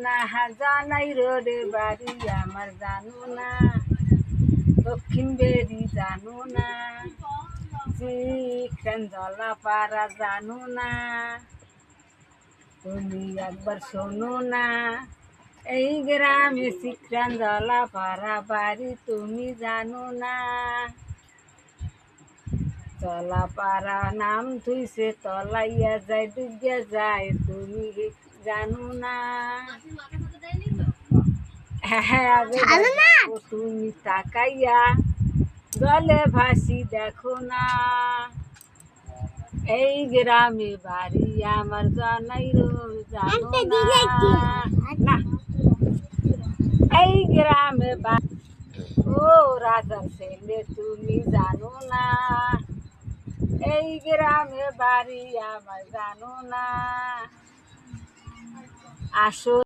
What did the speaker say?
না, জানাই রোডে বাড়ি আমার জানো না, দক্ষিণ বেরি জানো না, চিকেন জলাপাড়া জানো না, তুমি একবার শোনো না, এই গ্রামে চিকেন জলাপাড়া বাড়ি তুমি জানো না। জলাপাড়া নাম থুইছে তলাইয়া যায় ডুবিয়া যায় তুমি জানো না। হ্যাঁ তুমি তাকাইয়া জলে ভাসি দেখো না, এই গ্রামে বাড়ি আমার জানাই জানো না, এই গ্রামে বাড়ি ও রাজার ছেলে তুমি জানো না, এই গ্রামে বাড়ি আমার জানো না। আসো